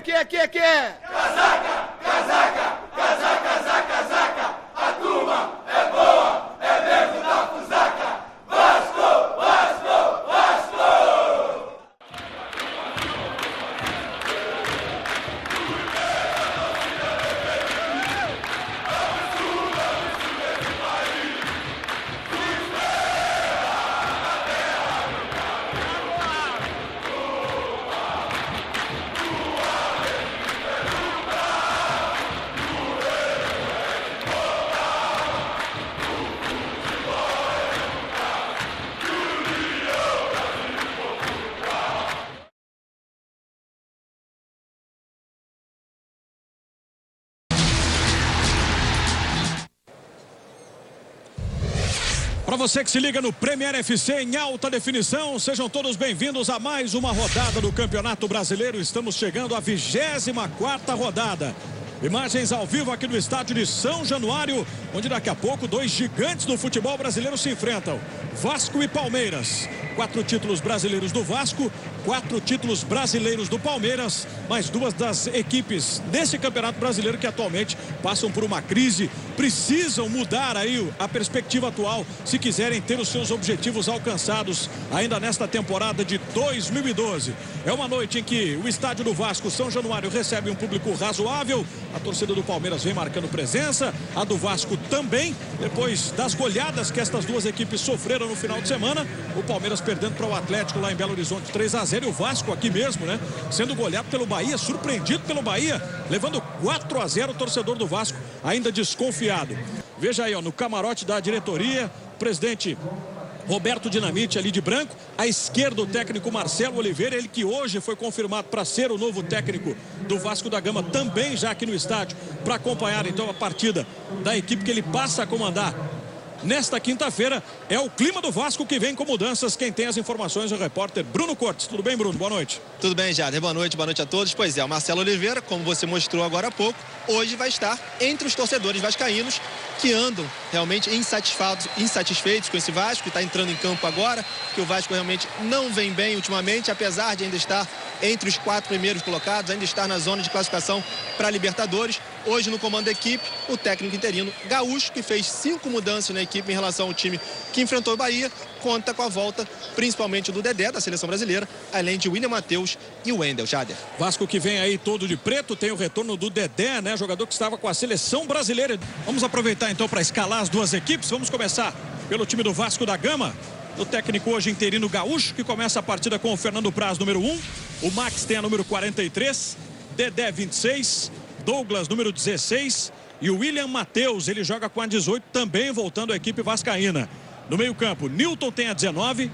que é? Casaca, casaca, casaca, casaca, casaca. A turma é boa, é mesmo da fusaca. Vasco, Vasco, Vasco! Para você que se liga no Premier FC em alta definição, sejam todos bem-vindos a mais uma rodada do Campeonato Brasileiro. Estamos chegando à 24ª rodada. Imagens ao vivo aqui do estádio de São Januário, onde daqui a pouco dois gigantes do futebol brasileiro se enfrentam. Vasco e Palmeiras. 4 títulos brasileiros do Vasco, 4 títulos brasileiros do Palmeiras, mais duas das equipes desse Campeonato Brasileiro que atualmente passam por uma crise, precisam mudar aí a perspectiva atual se quiserem ter os seus objetivos alcançados ainda nesta temporada de 2012. É uma noite em que o estádio do Vasco, São Januário, recebe um público razoável. A torcida do Palmeiras vem marcando presença, a do Vasco também, depois das goleadas que estas duas equipes sofreram no final de semana. O Palmeiras perdendo para o Atlético lá em Belo Horizonte 3-0 e o Vasco aqui mesmo, né? Sendo goleado pelo Bahia, surpreendido pelo Bahia, levando 4-0 o torcedor do Vasco, ainda desconfiado. Veja aí, ó, no camarote da diretoria, o presidente Roberto Dinamite ali de branco, à esquerda o técnico Marcelo Oliveira, ele que hoje foi confirmado para ser o novo técnico do Vasco da Gama, também já aqui no estádio, para acompanhar então a partida da equipe que ele passa a comandar nesta quinta-feira. É o clima do Vasco que vem com mudanças. Quem tem as informações é o repórter Bruno Cortes. Tudo bem, Bruno? Boa noite. Tudo bem, Jader. Boa noite a todos. Pois é, o Marcelo Oliveira, como você mostrou agora há pouco, hoje vai estar entre os torcedores vascaínos que andam realmente insatisfeitos com esse Vasco, que está entrando em campo agora, que o Vasco realmente não vem bem ultimamente, apesar de ainda estar entre os 4 primeiros colocados, ainda estar na zona de classificação para a Libertadores. Hoje no comando da equipe, o técnico interino Gaúcho, que fez 5 mudanças na equipe em relação ao time que enfrentou o Bahia, conta com a volta principalmente do Dedé, da seleção brasileira, além de William Matheus e o Wendel. Jader. Vasco que vem aí todo de preto, tem o retorno do Dedé, né? Jogador que estava com a seleção brasileira. Vamos aproveitar então para escalar as duas equipes. Vamos começar pelo time do Vasco da Gama. O técnico hoje interino Gaúcho, que começa a partida com o Fernando Praz, número 1. O Max tem a número 43, Dedé 26, Douglas número 16 e o William Matheus, ele joga com a 18, também voltando à equipe vascaína. No meio-campo, Newton tem a 19,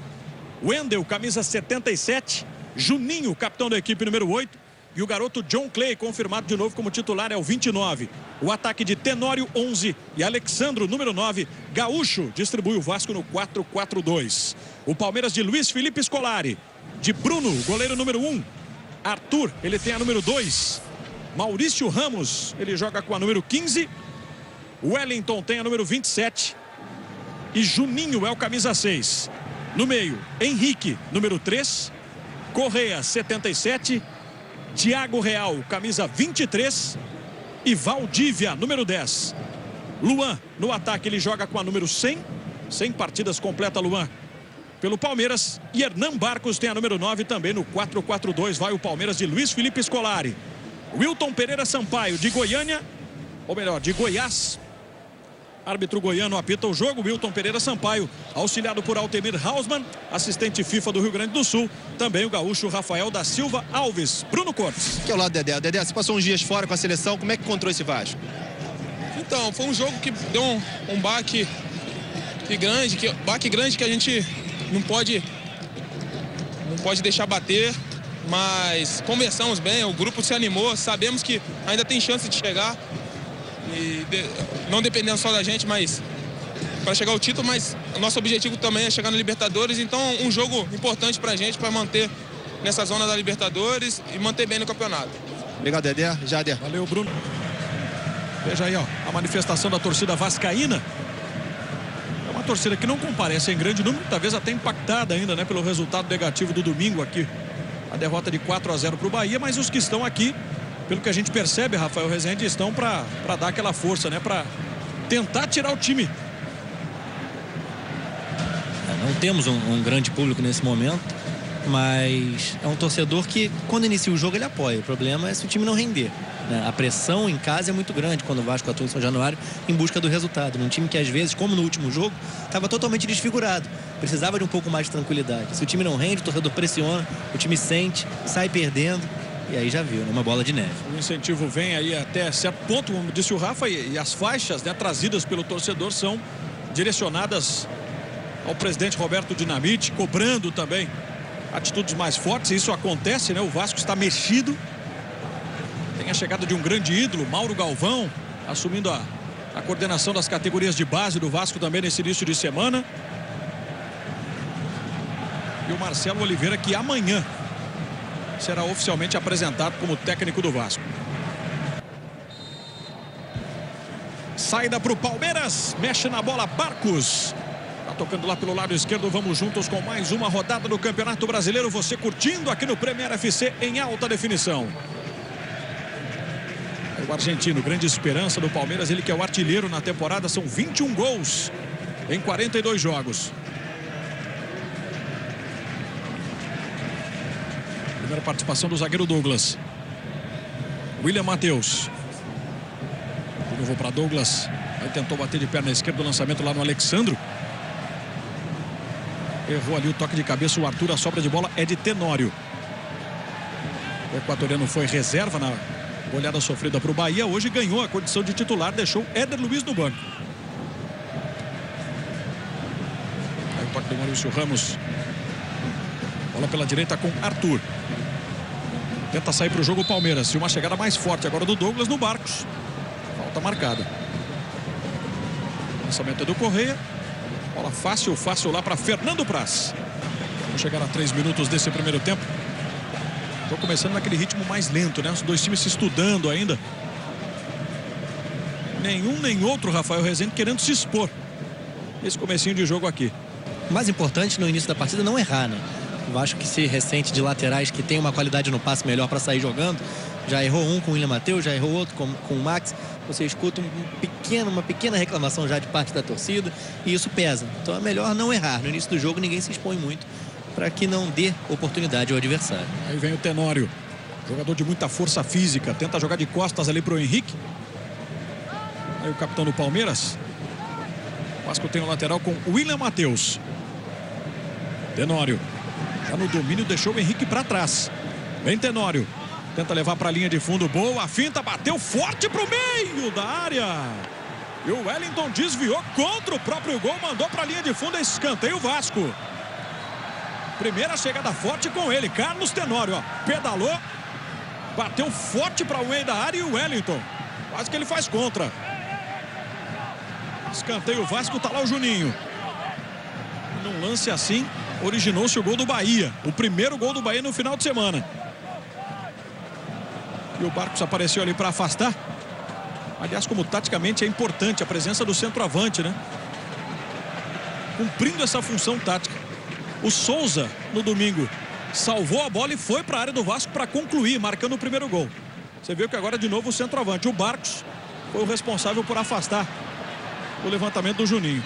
Wendel, camisa 77, Juninho, capitão da equipe número 8, e o garoto John Clay, confirmado de novo como titular, é o 29. O ataque de Tenório, 11, e Alexandro, número 9. Gaúcho distribui o Vasco no 4-4-2. O Palmeiras de Luiz Felipe Scolari, de Bruno, goleiro número 1. Arthur, ele tem a número 2. Maurício Ramos, ele joga com a número 15. Wellington tem a número 27. E Juninho é o camisa 6. No meio, Henrique, número 3. Correia, 77. Thiago Real, camisa 23. E Valdívia, número 10. Luan, no ataque, ele joga com a número 100. 100 partidas completa Luan pelo Palmeiras. E Hernan Barcos tem a número 9 também no 4-4-2. Vai o Palmeiras de Luiz Felipe Scolari. Wilton Pereira Sampaio, de Goiânia, ou melhor, de Goiás. Árbitro goiano apita o jogo. Wilton Pereira Sampaio, auxiliado por Altemir Hausmann, assistente FIFA do Rio Grande do Sul. Também o gaúcho Rafael da Silva Alves. Bruno Cortes. Que é o lado do Dedé. Dedé, você passou uns dias fora com a seleção, como é que encontrou esse Vasco? Então, foi um jogo que deu um baque grande que a gente não pode deixar bater, mas conversamos bem, o grupo se animou, sabemos que ainda tem chance de chegar, e não dependendo só da gente, mas para chegar ao título, mas o nosso objetivo também é chegar na Libertadores, então um jogo importante pra gente, para manter nessa zona da Libertadores e manter bem no campeonato. Obrigado, Dedé. Jader. Valeu, Bruno. Veja aí, ó, a manifestação da torcida vascaína. É uma torcida que não comparece em grande número, talvez até impactada ainda, né, pelo resultado negativo do domingo aqui. A derrota de 4-0 para o Bahia, mas os que estão aqui pelo que a gente percebe, Rafael Rezende, estão para dar aquela força, né? Para tentar tirar o time. Não temos um grande público nesse momento, mas é um torcedor que, quando inicia o jogo, ele apoia. O problema é se o time não render, né? A pressão em casa é muito grande quando o Vasco atua em São Januário em busca do resultado. Num time que, às vezes, como no último jogo, estava totalmente desfigurado. Precisava de um pouco mais de tranquilidade. Se o time não rende, o torcedor pressiona, o time sente, sai perdendo. E aí já viu, né? Uma bola de neve. O incentivo vem aí até certo ponto, como disse o Rafa, e as faixas, né, trazidas pelo torcedor são direcionadas ao presidente Roberto Dinamite, cobrando também atitudes mais fortes. Isso acontece, né? O Vasco está mexido. Tem a chegada de um grande ídolo, Mauro Galvão, assumindo a coordenação das categorias de base do Vasco também nesse início de semana. E o Marcelo Oliveira, que amanhã será oficialmente apresentado como técnico do Vasco. Saída para o Palmeiras, mexe na bola Barcos. Tá tocando lá pelo lado esquerdo, vamos juntos com mais uma rodada do Campeonato Brasileiro. Você curtindo aqui no Premier FC em alta definição. O argentino, grande esperança do Palmeiras, ele que é o artilheiro na temporada, são 21 gols em 42 jogos. Primeira participação do zagueiro Douglas. William Matheus. De novo para Douglas. Aí tentou bater de perna esquerda, o lançamento lá no Alexandro. Errou ali o toque de cabeça o Arthur. A sobra de bola é de Tenório. O equatoriano foi reserva na goleada sofrida para o Bahia. Hoje ganhou a condição de titular, deixou Éder Luiz no banco. Aí o toque do Maurício Ramos. Bola pela direita com Arthur. Tenta sair para o jogo o Palmeiras. E uma chegada mais forte agora do Douglas no Barcos. Falta marcada. Lançamento é do Correia. Bola fácil lá para Fernando Praz. Vamos chegar a 3 minutos desse primeiro tempo. Estou começando naquele ritmo mais lento, né? Os dois times se estudando ainda. Nenhum nem outro, Rafael Rezende, querendo se expor. Esse comecinho de jogo aqui. O mais importante no início da partida é não errar, né? O Vasco, que se ressente de laterais que tem uma qualidade no passe melhor para sair jogando. Já errou um com o William Matheus, já errou outro com o Max. Você escuta uma pequena reclamação já de parte da torcida e isso pesa. Então é melhor não errar. No início do jogo ninguém se expõe muito para que não dê oportunidade ao adversário. Aí vem o Tenório, jogador de muita força física. Tenta jogar de costas ali para o Henrique. Aí o capitão do Palmeiras. O Vasco tem o lateral com o William Matheus. Tenório. Já no domínio deixou o Henrique para trás. Vem Tenório. Tenta levar para a linha de fundo. Boa finta. Bateu forte para o meio da área. E o Wellington desviou contra o próprio gol. Mandou para a linha de fundo. Escanteio o Vasco. Primeira chegada forte com ele. Carlos Tenório. Ó, pedalou. Bateu forte para o meio da área. E o Wellington. Quase que ele faz contra. Escanteio o Vasco. Tá lá o Juninho. Num lance assim, originou-se o gol do Bahia. O primeiro gol do Bahia no final de semana. E o Barcos apareceu ali para afastar. Aliás, como taticamente é importante a presença do centroavante, né? Cumprindo essa função tática. O Souza, no domingo, salvou a bola e foi para a área do Vasco para concluir, marcando o primeiro gol. Você viu que agora de novo o centroavante, o Barcos, foi o responsável por afastar o levantamento do Juninho.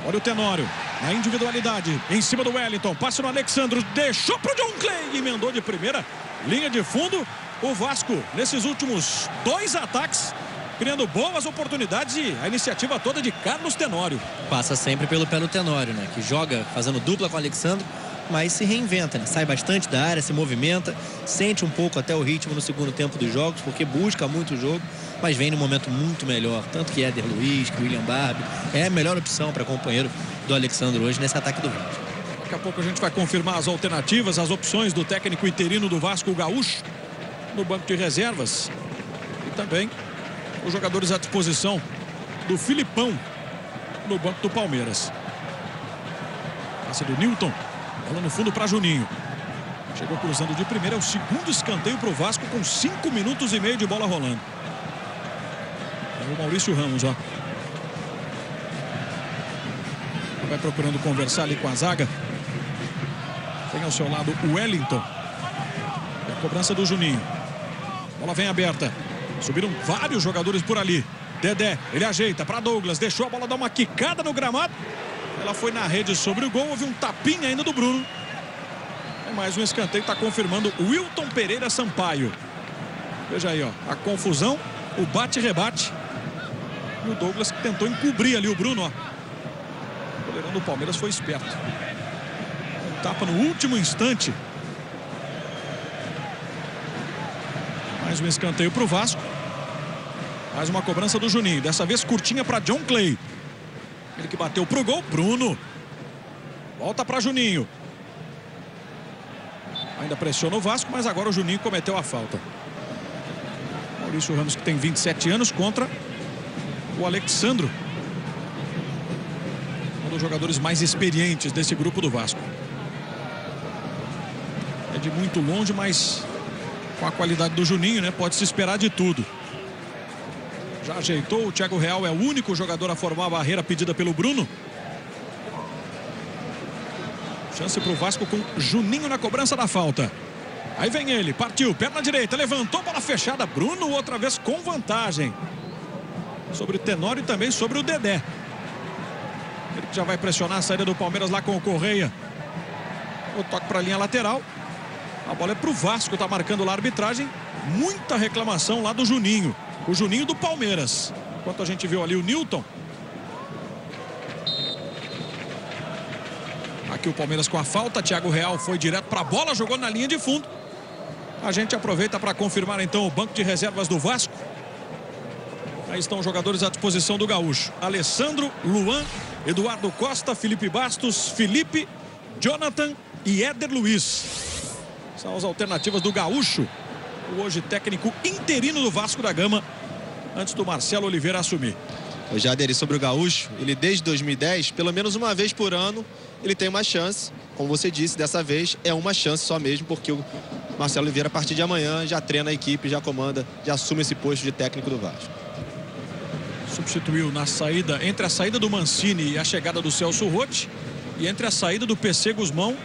Olha o Tenório, na individualidade, em cima do Wellington, passe no Alexandro, deixou pro John Clay, emendou de primeira, linha de fundo. O Vasco, nesses últimos 2 ataques, criando boas oportunidades e a iniciativa toda de Carlos Tenório. Passa sempre pelo pé do Tenório, né? Que joga fazendo dupla com o Alexandre, mas se reinventa, né? Sai bastante da área, se movimenta, sente um pouco até o ritmo no segundo tempo dos jogos, porque busca muito o jogo, mas vem num momento muito melhor. Tanto que Éder Luiz, que William Barbie, é a melhor opção para companheiro do Alexandre hoje nesse ataque do Vasco. Daqui a pouco a gente vai confirmar as alternativas, as opções do técnico interino do Vasco, o Gaúcho, no banco de reservas. E também os jogadores à disposição do Filipão no banco do Palmeiras. Passe do Newton. Bola no fundo para Juninho. Chegou cruzando de primeira. É o segundo escanteio para o Vasco com 5 minutos e meio de bola rolando. É o Maurício Ramos, ó. Vai procurando conversar ali com a zaga. Tem ao seu lado o Wellington. E a cobrança do Juninho. Bola vem aberta. Subiram vários jogadores por ali. Dedé, ele ajeita para Douglas. Deixou a bola dar uma quicada no gramado. Ela foi na rede sobre o gol. Houve um tapinha ainda do Bruno. É mais um escanteio. Está confirmando o Wilton Pereira Sampaio. Veja aí, ó. A confusão. O bate-rebate. E o Douglas que tentou encobrir ali o Bruno, ó. O goleirão do Palmeiras foi esperto. Um tapa no último instante. Mais um escanteio para o Vasco. Mais uma cobrança do Juninho. Dessa vez curtinha para John Clay. Ele que bateu pro gol. Bruno. Volta para Juninho. Ainda pressiona o Vasco, mas agora o Juninho cometeu a falta. Maurício Ramos, que tem 27 anos, contra o Alexandro. Um dos jogadores mais experientes desse grupo do Vasco. É de muito longe, mas com a qualidade do Juninho, né? Pode se esperar de tudo. Já ajeitou, o Thiago Real é o único jogador a formar a barreira pedida pelo Bruno. Chance para o Vasco com Juninho na cobrança da falta. Aí vem ele, partiu, perna direita, levantou, bola fechada. Bruno outra vez com vantagem. Sobre o Tenório e também sobre o Dedé. Ele que já vai pressionar a saída do Palmeiras lá com o Correia. O toque para a linha lateral. A bola é para o Vasco, está marcando lá a arbitragem. Muita reclamação lá do Juninho. O Juninho do Palmeiras. Enquanto a gente viu ali o Newton. Aqui o Palmeiras com a falta. Thiago Real foi direto para a bola, jogou na linha de fundo. A gente aproveita para confirmar então o banco de reservas do Vasco. Aí estão os jogadores à disposição do Gaúcho. Alessandro, Luan, Eduardo Costa, Felipe Bastos, Felipe, Jonathan e Éder Luiz. São as alternativas do Gaúcho. O hoje técnico interino do Vasco da Gama, antes do Marcelo Oliveira assumir. O Jader, sobre o Gaúcho, ele desde 2010, pelo menos uma vez por ano, ele tem uma chance. Como você disse, dessa vez é uma chance só mesmo, porque o Marcelo Oliveira, a partir de amanhã, já treina a equipe, já comanda, já assume esse posto de técnico do Vasco. Substituiu na saída, entre a saída do Mancini e a chegada do Celso Rotti, e entre a saída do PC Guzmão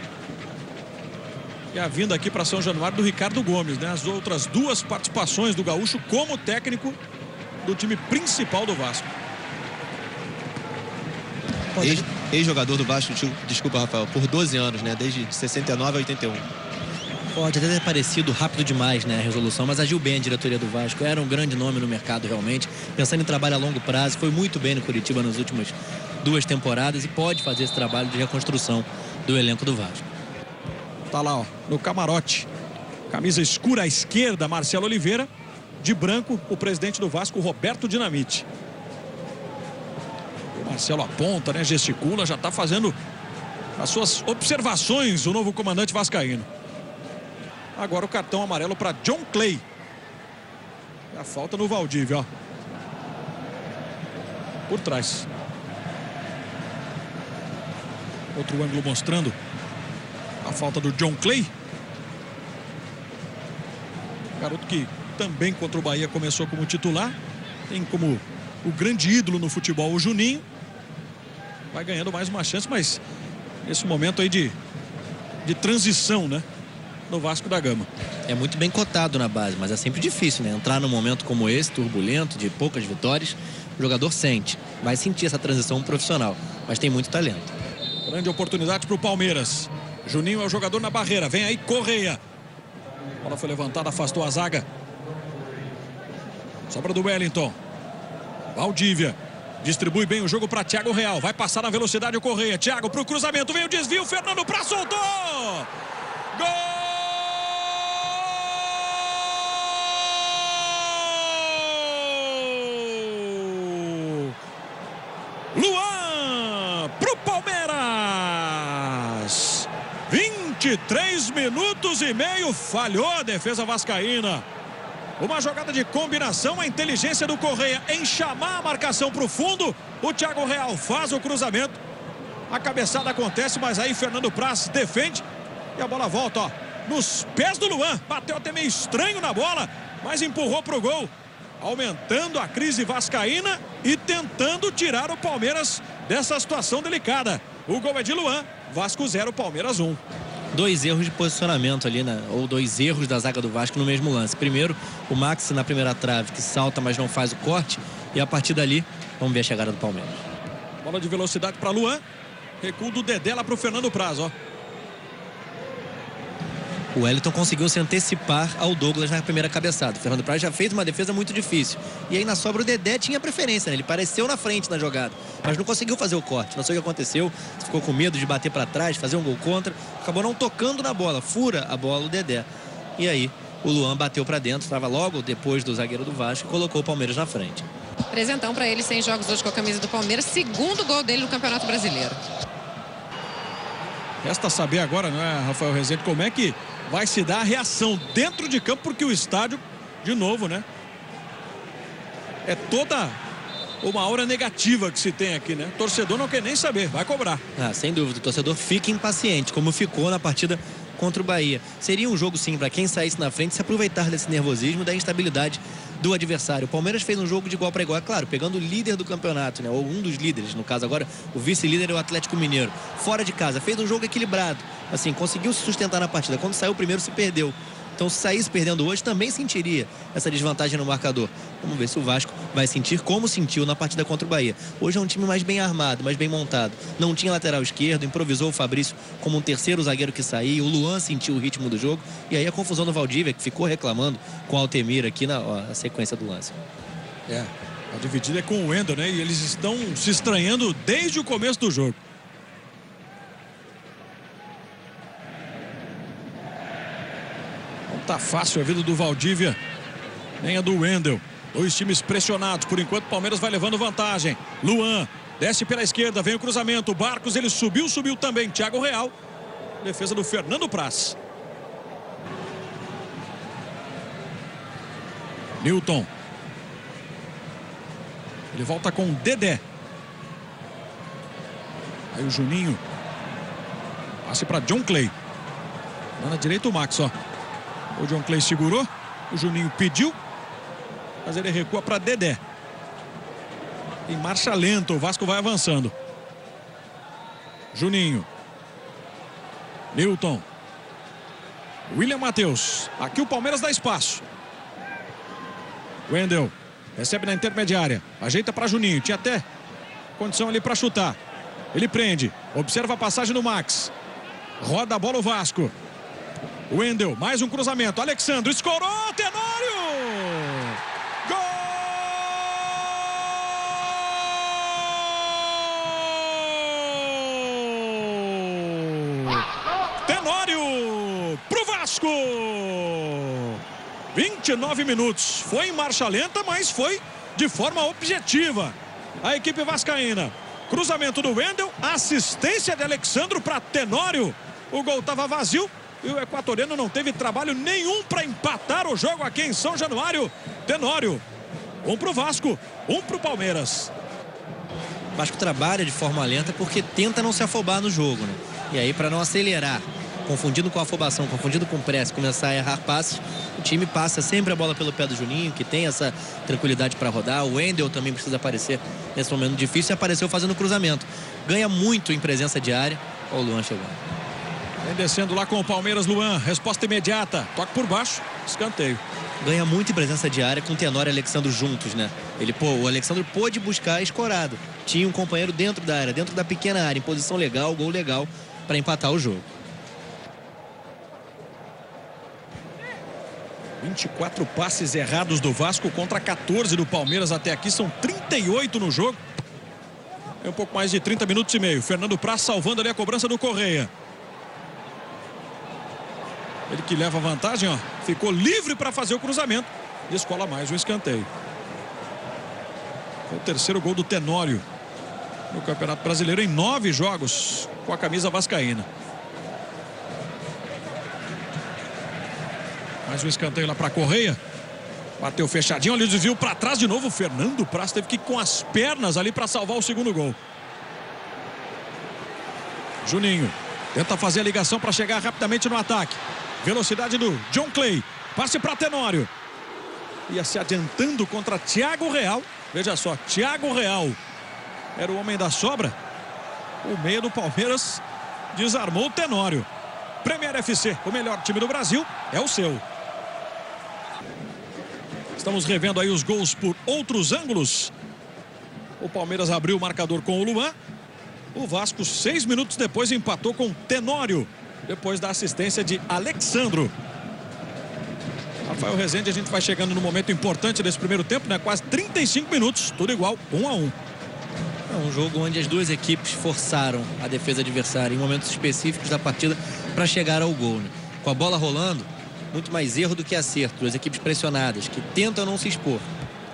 e a vinda aqui para São Januário do Ricardo Gomes, né? As outras duas participações do Gaúcho como técnico do time principal do Vasco. Ex-jogador do Vasco, desculpa, Rafael, por 12 anos, né? Desde 69 a 81. Pode até ter parecido rápido demais, né, a resolução, mas agiu bem a diretoria do Vasco. Era um grande nome no mercado, realmente. Pensando em trabalho a longo prazo, foi muito bem no Curitiba nas últimas 2 temporadas e pode fazer esse trabalho de reconstrução do elenco do Vasco. Tá lá, ó, no camarote. Camisa escura à esquerda, Marcelo Oliveira. De branco, o presidente do Vasco, Roberto Dinamite. O Marcelo aponta, né, gesticula, já está fazendo as suas observações, o novo comandante vascaíno. Agora o cartão amarelo para John Clay. A falta no Valdívia, ó. Por trás. Outro ângulo mostrando a falta do John Clay. Garoto que também contra o Bahia começou como titular. Tem como o grande ídolo no futebol o Juninho. Vai ganhando mais uma chance, mas nesse momento aí de transição, né? No Vasco da Gama. É muito bem cotado na base, mas é sempre difícil, né? Entrar num momento como esse, turbulento, de poucas vitórias, o jogador sente. Vai sentir essa transição profissional, mas tem muito talento. Grande oportunidade para o Palmeiras. Juninho é o jogador na barreira. Vem aí Correia. A bola foi levantada, afastou a zaga. Sobra do Wellington. Valdívia. Distribui bem o jogo para Thiago Real. Vai passar na velocidade o Correia. Thiago para o cruzamento. Vem o desvio. Fernando para soltou. Gol! Luan pro Palmeiras. 23 minutos e meio. Falhou a defesa vascaína. Uma jogada de combinação, a inteligência do Correia em chamar a marcação para o fundo. O Thiago Real faz o cruzamento. A cabeçada acontece, mas aí Fernando Praz defende. E a bola volta, ó, nos pés do Luan. Bateu até meio estranho na bola, mas empurrou pro gol. Aumentando a crise vascaína e tentando tirar o Palmeiras dessa situação delicada. O gol é de Luan. Vasco 0, Palmeiras 1. dois erros de posicionamento ali, né? Ou dois erros da zaga do Vasco no mesmo lance. Primeiro, o Maxi na primeira trave, que salta, mas não faz o corte. E a partir dali, vamos ver a chegada do Palmeiras. Bola de velocidade para Luan. Recuo do Dedé lá para o Fernando Praz, ó. O Wellington conseguiu se antecipar ao Douglas na primeira cabeçada. O Fernando Praz já fez uma defesa muito difícil. E aí na sobra o Dedé tinha preferência, né? Ele apareceu na frente na jogada, mas não conseguiu fazer o corte. Não sei o que aconteceu. Ficou com medo de bater para trás, fazer um gol contra. Acabou não tocando na bola. Fura a bola o Dedé. E aí o Luan bateu para dentro. Estava logo depois do zagueiro do Vasco e colocou o Palmeiras na frente. Presentão para ele, 100 jogos hoje com a camisa do Palmeiras. Segundo gol dele no Campeonato Brasileiro. Resta saber agora, não é, Rafael Rezende, como é que vai se dar a reação dentro de campo, porque o estádio, de novo, né? É toda uma aura negativa que se tem aqui, né? O torcedor não quer nem saber, vai cobrar. Ah, sem dúvida, o torcedor fica impaciente, como ficou na partida contra o Bahia. Seria um jogo, sim, para quem saísse na frente se aproveitar desse nervosismo, da instabilidade do adversário. O Palmeiras fez um jogo de igual para igual, é claro, pegando o líder do campeonato, né? Ou um dos líderes, no caso agora o vice-líder é o Atlético Mineiro. Fora de casa, fez um jogo equilibrado, assim, conseguiu se sustentar na partida. Quando saiu o primeiro, se perdeu. Então, se saísse perdendo hoje, também sentiria essa desvantagem no marcador. Vamos ver se o Vasco vai sentir como sentiu na partida contra o Bahia. Hoje é um time mais bem armado, mais bem montado. Não tinha lateral esquerdo, improvisou o Fabrício como um terceiro zagueiro que saía. O Luan sentiu o ritmo do jogo. E aí a confusão do Valdívia, que ficou reclamando com o Altemir aqui na sequência do lance. A dividida é com o Wendel, né? E eles estão se estranhando desde o começo do jogo. Não tá fácil a vida do Valdívia, nem a do Wendel. Dois times pressionados. Por enquanto, o Palmeiras vai levando vantagem. Luan desce pela esquerda, vem o cruzamento. Barcos, ele subiu também. Thiago Real. Defesa do Fernando Praz. Newton. Ele volta com o Dedé. Aí o Juninho. Passe para John Clay. Lá na direita o Max, ó. O John Clay segurou. O Juninho pediu. Mas ele recua para Dedé. Em marcha lenta, o Vasco vai avançando. Juninho. Newton. William Matheus. Aqui o Palmeiras dá espaço. Wendel. Recebe na intermediária. Ajeita para Juninho. Tinha até condição ali para chutar. Ele prende. Observa a passagem do Max. Roda a bola o Vasco. Wendel, mais um cruzamento. Alexandre escorou. Tenório! Gol! Tenório pro Vasco! 29 minutos. Foi em marcha lenta, mas foi de forma objetiva. A equipe vascaína. Cruzamento do Wendel. Assistência de Alexandre para Tenório. O gol estava vazio. E o equatoriano não teve trabalho nenhum para empatar o jogo aqui em São Januário. Tenório. Um pro Vasco, um pro Palmeiras. O Vasco trabalha de forma lenta porque tenta não se afobar no jogo, né? E aí, para não acelerar, confundindo com a afobação, confundindo com pressa, começar a errar passes, o time passa sempre a bola pelo pé do Juninho, que tem essa tranquilidade para rodar. O Wendel também precisa aparecer nesse momento difícil e apareceu fazendo cruzamento. Ganha muito em presença de área. Olha o Luan chegando. Vem descendo lá com o Palmeiras, Luan. Resposta imediata. Toque por baixo. Escanteio. Ganha muito em presença de área com o Tenório e Alexandre juntos, né? O Alexandre pôde buscar a escorada. Tinha um companheiro dentro da área, dentro da pequena área, em posição legal, gol legal para empatar o jogo. 24 passes errados do Vasco contra 14 do Palmeiras até aqui. São 38 no jogo. É um pouco mais de 30 minutos e meio. Fernando Praz salvando ali a cobrança do Correia. Ele que leva vantagem, ó. Ficou livre para fazer o cruzamento. Descola mais um escanteio. Foi o terceiro gol do Tenório no Campeonato Brasileiro em 9 jogos com a camisa vascaína. Mais um escanteio lá para Correia. Bateu fechadinho, ali o desvio para trás de novo. O Fernando Praz teve que ir com as pernas ali para salvar o segundo gol. Juninho tenta fazer a ligação para chegar rapidamente no ataque. Velocidade do John Clay. Passe para Tenório. Ia se adiantando contra Thiago Real. Veja só, Thiago Real era o homem da sobra. O meia do Palmeiras desarmou o Tenório. Premier FC. O melhor time do Brasil é o seu. Estamos revendo aí os gols por outros ângulos. O Palmeiras abriu o marcador com o Luan. O Vasco, 6 minutos depois, empatou com Tenório, depois da assistência de Alexandro. Rafael Rezende, a gente vai chegando no momento importante desse primeiro tempo, né? Quase 35 minutos, tudo igual, 1-1. É um jogo onde as duas equipes forçaram a defesa adversária em momentos específicos da partida para chegar ao gol, né? Com a bola rolando, muito mais erro do que acerto. Duas equipes pressionadas, que tentam não se expor.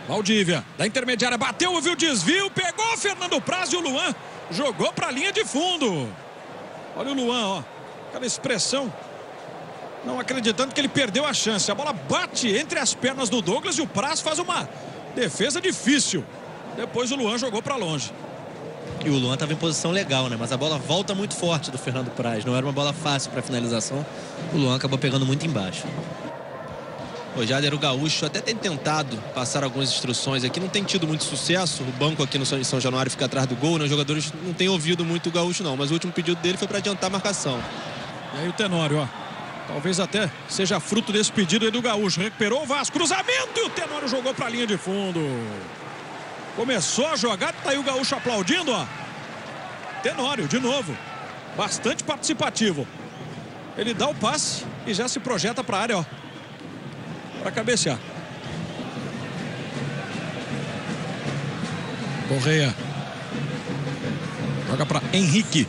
Valdívia, da intermediária, bateu, viu o desvio, pegou Fernando Praz e o Luan jogou para a linha de fundo. Olha o Luan, ó, aquela expressão, não acreditando que ele perdeu a chance. A bola bate entre as pernas do Douglas e o Praz faz uma defesa difícil. Depois o Luan jogou para longe. E o Luan estava em posição legal, né? Mas a bola volta muito forte do Fernando Praz. Não era uma bola fácil para finalização. O Luan acabou pegando muito embaixo. O Jader, o gaúcho, até tem tentado passar algumas instruções aqui, não tem tido muito sucesso. O banco aqui no São Januário fica atrás do gol, né? Os jogadores não têm ouvido muito o gaúcho, não. Mas o último pedido dele foi para adiantar a marcação. E aí o Tenório, ó. Talvez até seja fruto desse pedido aí do gaúcho. Recuperou o Vasco, cruzamento e o Tenório jogou para a linha de fundo. Começou a jogada, tá aí o gaúcho aplaudindo, ó. Tenório, de novo. Bastante participativo. Ele dá o passe e já se projeta para a área, ó. Para cabecear. Correia. Joga para Henrique.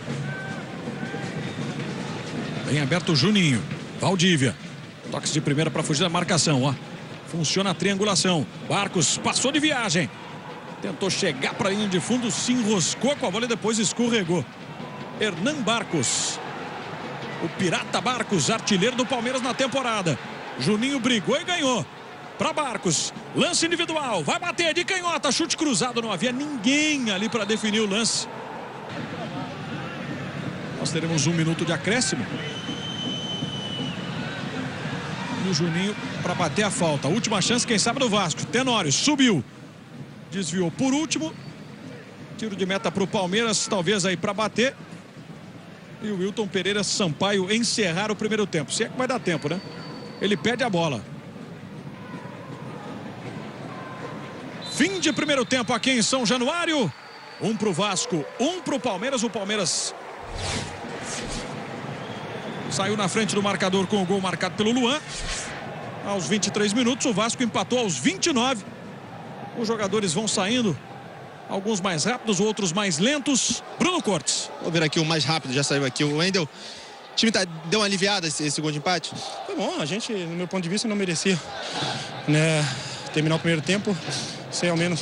Bem aberto o Juninho. Valdívia. Toques de primeira para fugir da marcação, ó. Funciona a triangulação. Barcos passou de viagem. Tentou chegar para a linha de fundo, se enroscou com a bola e depois escorregou. Hernan Barcos. O Pirata Barcos, artilheiro do Palmeiras na temporada. Juninho brigou e ganhou. Para Barcos. Lance individual. Vai bater de canhota. Chute cruzado. Não havia ninguém ali para definir o lance. Nós teremos 1 minuto de acréscimo. E o Juninho para bater a falta. Última chance, quem sabe, do Vasco. Tenório subiu. Desviou por último. Tiro de meta para o Palmeiras. Talvez aí para bater. E o Wilton Pereira Sampaio encerrar o primeiro tempo. Se é que vai dar tempo, né? Ele pede a bola. Fim de primeiro tempo aqui em São Januário. 1 para o Vasco, 1 para o Palmeiras. O Palmeiras saiu na frente do marcador com o gol marcado pelo Luan. Aos 23 minutos, o Vasco empatou aos 29. Os jogadores vão saindo. Alguns mais rápidos, outros mais lentos. Bruno Cortes. Vou ver aqui o mais rápido, já saiu aqui o Wendel. O time deu uma aliviada esse gol de empate? Foi bom, a gente, no meu ponto de vista, não merecia, né, terminar o primeiro tempo sem ao menos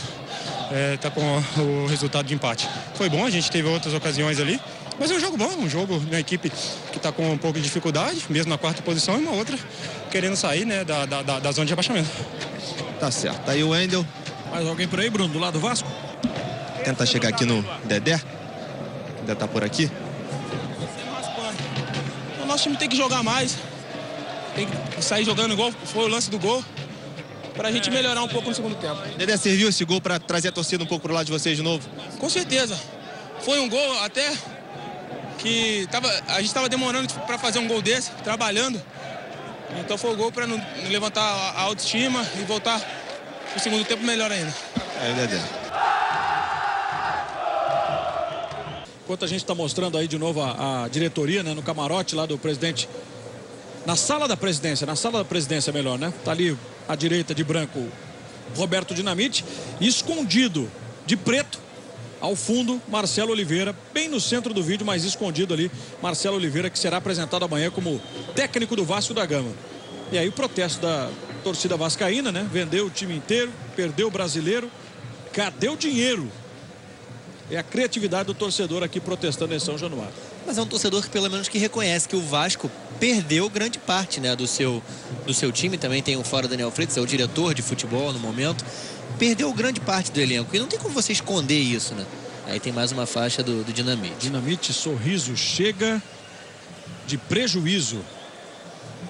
tá com o resultado de empate. Foi bom, a gente teve outras ocasiões ali, mas é um jogo bom, um jogo de uma equipe que está com um pouco de dificuldade, mesmo na 4ª posição, e uma outra querendo sair, né, da zona de abaixamento. Tá certo, tá aí o Wendel. Mais alguém por aí, Bruno, do lado do Vasco? Tenta chegar aqui no Dedé. Ainda tá por aqui. O nosso time tem que jogar mais. Tem que sair jogando igual foi o lance do gol. Pra gente melhorar um pouco no segundo tempo. Dedé, serviu esse gol para trazer a torcida um pouco pro lado de vocês de novo? Com certeza. Foi um gol até que a gente estava demorando para fazer um gol desse, trabalhando. Então foi o gol para levantar a autoestima e voltar pro segundo tempo melhor ainda. É, Dedé. Enquanto a gente está mostrando aí de novo a diretoria, né, no camarote lá do presidente, na sala da presidência melhor, né? Tá ali à direita de branco Roberto Dinamite e escondido de preto ao fundo Marcelo Oliveira, bem no centro do vídeo, mas escondido ali Marcelo Oliveira, que será apresentado amanhã como técnico do Vasco da Gama. E aí o protesto da torcida vascaína, né? Vendeu o time inteiro, perdeu o brasileiro, cadê o dinheiro? É a criatividade do torcedor aqui protestando em São Januário. Mas é um torcedor que pelo menos que reconhece que o Vasco perdeu grande parte, né, do seu time. Também tem o fora Daniel Freitas, é o diretor de futebol no momento. Perdeu grande parte do elenco. E não tem como você esconder isso, né? Aí tem mais uma faixa do Dinamite. Dinamite, sorriso chega de prejuízo.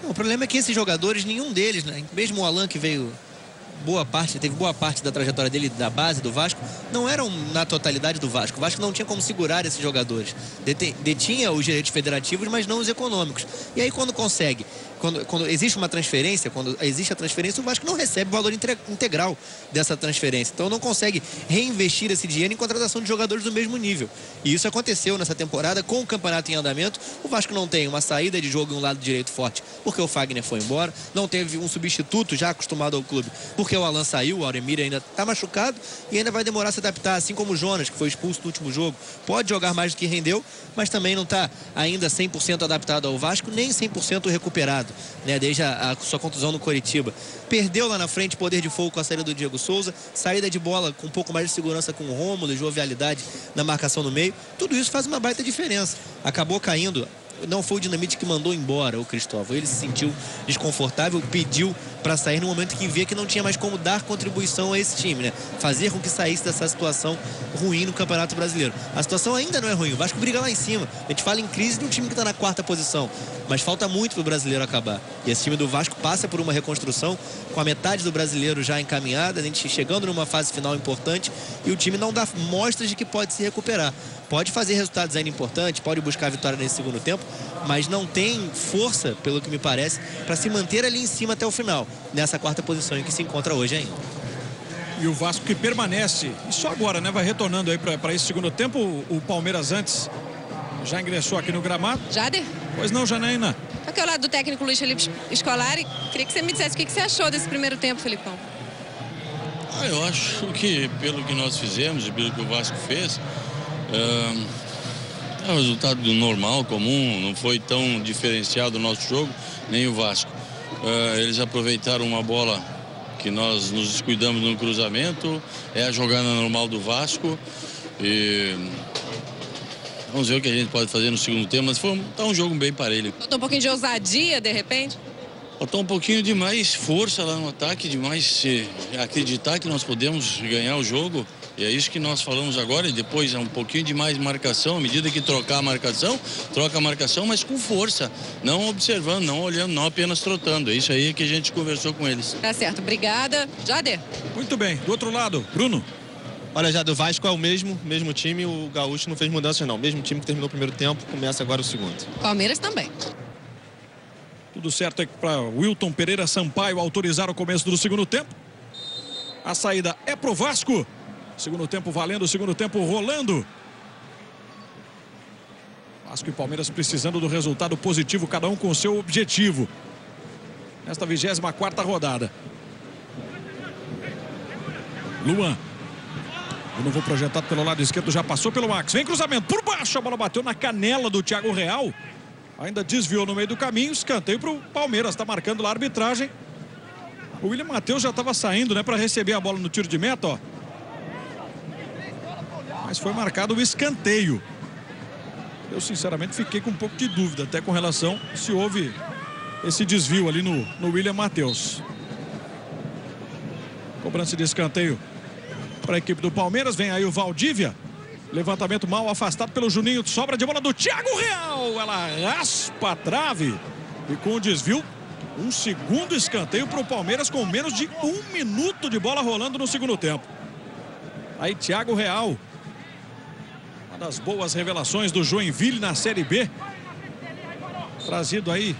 Não, o problema é que esses jogadores, nenhum deles, né? Mesmo o Alan que veio teve boa parte da trajetória dele da base do Vasco, não eram na totalidade do Vasco. O Vasco não tinha como segurar esses jogadores. Detinha os direitos federativos, mas não os econômicos. E aí quando consegue, quando existe uma transferência, quando existe a transferência, o Vasco não recebe o valor integral dessa transferência. Então não consegue reinvestir esse dinheiro em contratação de jogadores do mesmo nível. E isso aconteceu nessa temporada com o campeonato em andamento. O Vasco não tem uma saída de jogo em um lado direito forte, porque o Fagner foi embora. Não teve um substituto já acostumado ao clube, porque o Alan saiu, o Auremir ainda está machucado e ainda vai demorar a se adaptar, assim como o Jonas, que foi expulso no último jogo. Pode jogar mais do que rendeu, mas também não está ainda 100% adaptado ao Vasco, nem 100% recuperado, né, desde a sua contusão no Coritiba. Perdeu lá na frente poder de fogo com a saída do Diego Souza, saída de bola com um pouco mais de segurança com o Rômulo, jovialidade na marcação no meio. Tudo isso faz uma baita diferença. Acabou caindo. Não foi o Dinamite que mandou embora o Cristóvão. Ele se sentiu desconfortável, pediu para sair no momento que via que não tinha mais como dar contribuição a esse time, né? Fazer com que saísse dessa situação ruim no Campeonato Brasileiro. A situação ainda não é ruim. O Vasco briga lá em cima. A gente fala em crise de um time que está na 4ª posição. Mas falta muito para o brasileiro acabar. E esse time do Vasco passa por uma reconstrução com a metade do brasileiro já encaminhada, a gente chegando numa fase final importante e o time não dá mostras de que pode se recuperar. Pode fazer resultados ainda importantes, pode buscar a vitória nesse segundo tempo, mas não tem força, pelo que me parece, para se manter ali em cima até o final, nessa 4ª posição em que se encontra hoje ainda. E o Vasco que permanece, e só agora, né, vai retornando aí para esse segundo tempo. O Palmeiras antes já ingressou aqui no gramado. Jader? Pois não, Janaína? Aqui ao lado do técnico Luiz Felipe Scolari, queria que você me dissesse o que você achou desse primeiro tempo, Felipão. Eu acho que pelo que nós fizemos e pelo que o Vasco fez, é um resultado normal, comum, não foi tão diferenciado o nosso jogo, nem o Vasco. Eles aproveitaram uma bola que nós nos descuidamos no cruzamento, é a jogada normal do Vasco e vamos ver o que a gente pode fazer no segundo tempo, mas tá um jogo bem parelho. Faltou um pouquinho de ousadia, de repente? Faltou um pouquinho de mais força lá no ataque, de mais acreditar que nós podemos ganhar o jogo. E é isso que nós falamos agora, e depois é um pouquinho de mais marcação, à medida que trocar a marcação, troca a marcação, mas com força, não observando, não olhando, não apenas trotando. É isso aí que a gente conversou com eles. Tá certo, obrigada. Jader. Muito bem, do outro lado, Bruno. Olha, já do Vasco é o mesmo time, o Gaúcho não fez mudanças não. Mesmo time que terminou o primeiro tempo, começa agora o segundo. Palmeiras também. Tudo certo aqui para Wilton Pereira Sampaio autorizar o começo do segundo tempo. A saída é pro Vasco. Segundo tempo valendo, segundo tempo rolando. Vasco e Palmeiras precisando do resultado positivo, cada um com o seu objetivo. Nesta 24ª rodada. Luan. O novo projetado pelo lado esquerdo já passou pelo Max. Vem cruzamento por baixo, a bola bateu na canela do Thiago Real. Ainda desviou no meio do caminho, escanteio para o Palmeiras, está marcando lá a arbitragem. O William Matheus já estava saindo, né, para receber a bola no tiro de meta, ó. Mas foi marcado o escanteio. Eu sinceramente fiquei com um pouco de dúvida até com relação se houve esse desvio ali no William Matheus. Cobrança de escanteio para a equipe do Palmeiras. Vem aí o Valdívia. Levantamento mal afastado pelo Juninho. Sobra de bola do Thiago Real. Ela raspa a trave. E com o desvio, um segundo escanteio para o Palmeiras com menos de 1 minuto de bola rolando no segundo tempo. Aí Thiago Real. Uma das boas revelações do Joinville na Série B. Trazido aí